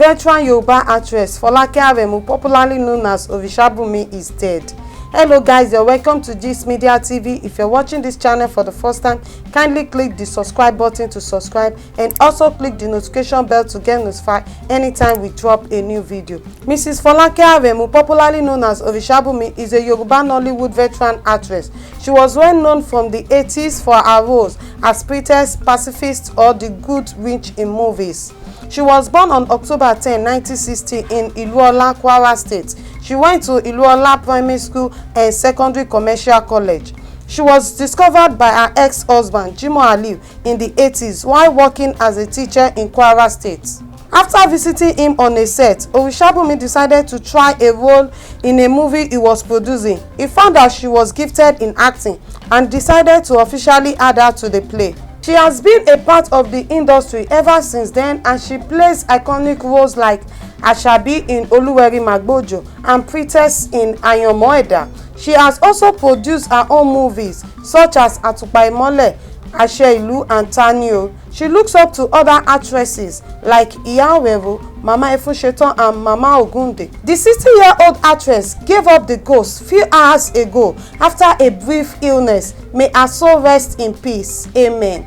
Veteran Yoruba actress Folake Aremu, popularly known as Orisabunmi, is dead. Hello guys, you're welcome to Gist Media TV. If you're watching this channel for the first time, kindly click the subscribe button to subscribe and also click the notification bell to get notified anytime we drop a new video. Mrs. Folake Aremu, popularly known as Orisabunmi, is a Yoruba Nollywood veteran actress. She was well known from the 80s for her roles as Princess, Pacifist, or the Good Witch in movies. She was born on October 10, 1960 in Iluola, Kwara State. She went to Iluola Primary School and Secondary Commercial College. She was discovered by her ex-husband, Jimo Aliu, in the 80s while working as a teacher in Kwara State. After visiting him on a set, Orisabunmi decided to try a role in a movie he was producing. He found that she was gifted in acting and decided to officially add her to the play. She has been a part of the industry ever since then, and she plays iconic roles like Asabi in Oluweri Magbojo and Princess in Ayanmo Eda. She has also produced her own movies such as Atupa Imole, Ase Ilu and Tanio. She looks up to other actresses like Iya Oweru, Mama Efunsetan and Mama Ogunde. The 60-year-old actress gave up the ghost few hours ago after a brief illness. May her soul rest in peace. Amen.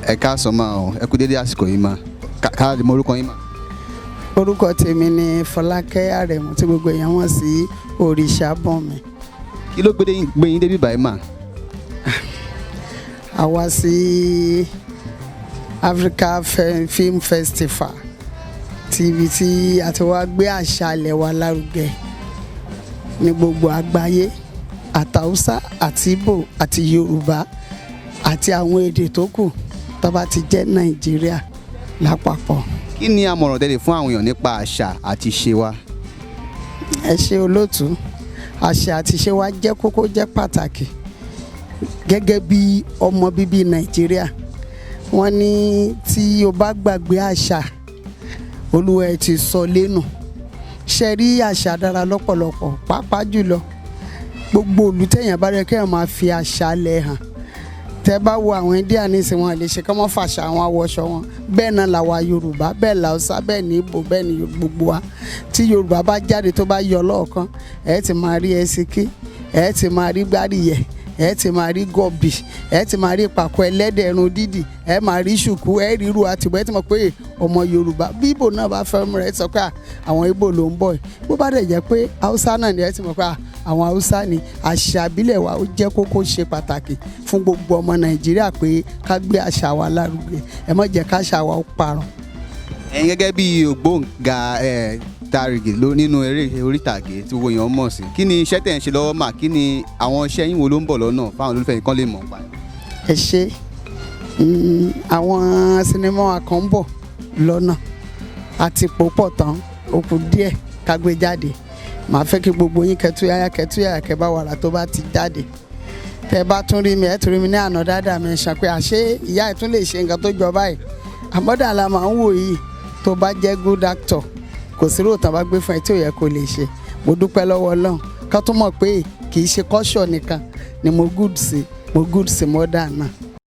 Ẹ káàsán máa o, ẹ kú dédé àsìkò yìí máa. Ká di morúkọ yín máa. Orúkọ tèmi ni Folake Aremu tí gbogbo èèyàn mọ̀ sí Orisabunmi. Kí ló gbé yín débi báyìí máa? A wá sí Africa Film Festival TV tí a ti wá gbé àṣà ilẹ̀ wa lárugẹ ní gbogbo àgbáyé, àtàwùsá àti Ìgbò àti Yorùbá àti àwọn èdè tó kù tó bá ti jẹ́ Nàìjíríà lápapọ̀. Kí ni àmọ̀ràn tẹ́lẹ̀ fún àwọn èèyàn nípa àṣà àti ìṣe wa? Ẹ ṣé olóòtú, àṣà àti ìṣe wa jẹ́ kókó, jẹ́ pàtàkì gẹ́gẹ́ bí ọmọ bíbí Nàìjíríà. Wọ́n ní tí o bá gbàgbé àṣà, Olúwa ẹ̀ ti sọ lẹ́nu. Ṣé rí àṣà dára lọ́pọ̀lọpọ̀, pàápàá jùlọ gbogbo olùtẹ̀yàn bá rẹ̀ kéèyàn máa fi àṣà lẹ̀ hàn. Tẹ́ bá wo àwọn India nísìnyí, wọn lè ṣe kí wọ́n fàṣà àwọn awọṣọ wọn. Bẹ́ẹ̀ náà làwa Yorùbá, bẹ́ẹ̀ làwùsá, bẹ́ẹ̀ ní Ìgbò, bẹ́ẹ̀ ní gbogbo wa. Tí Yorùbá bá jáde tó bá yọ lọ́ọ̀kan, ẹ ti máa rí ẹsìkí, ẹ ti máa rí gbáríyẹ, ẹ ti máa rí gọ̀bì, ẹ ti máa rí ìpàkọ́ ẹlẹ́dẹ̀ ẹ̀rùn dídì, ẹ máa rí ṣùkú, ẹ ríru àtìwọ́, ẹ ti mọ̀ pé ọmọ Yorùbá. Bí Ìgbò náà bá fẹ́ mú rẹ̀, ẹ sọ pé àwọn Ìgbò ló ń bọ̀. Bó bá dẹ̀ jẹ́ pé Haúsá náà ni, ẹ ti mọ̀ pé àwọn Haúsá ni. Àṣà ìbílẹ̀ wa ó jẹ́ kókó, ṣe pàtàkì fún gbogbo ọmọ Nàìjíríà pé ká gbé àṣà wa lárugẹ. Ẹ má jẹ́ káṣà wa ó parun. Ẹ̀yin gẹ́gẹ́ bí ògbóǹga tarigi nínú eré orí ìtàgé tí gbogbo èèyàn mọ̀ sí, kí ni iṣẹ́ tẹ̀ ń ṣe lọ́wọ́ mà? Kí ni àwọn iṣẹ́ yín wo ló ń bọ̀ lọ́nà fáwọn olólùfẹ́ yín kán lè mọ̀ nípa? Ẹ ṣé, àwọn sinimá kan ń bọ̀ lọ́nà àti pòpọ̀ tán, ó kù díẹ̀ ká gbé jáde. Màá fẹ́ kí gbogbo yín kẹtúyàyà kẹ́ bá wàrà tó bá ti jáde. Tẹ́ bá tún rí mi, ẹ tún rí mi ní àná dáadáa mi ṣàn pé àṣé ìyá ẹ̀ tún lè ṣe nǹkan tó jọ báyìí. Àmọ́dà la máa ń wò yìí, tó bá jẹ́ good actor kò sí ròtàn bá gbé fún ẹ tí ò yẹ kó lè ṣe. Mo dúpẹ́ lọ́wọ́ Ọlọ́run ká tó mọ̀ pé kì í ṣe kọ́ṣọ̀ nìkan ni mo good sí mọ́dà náà.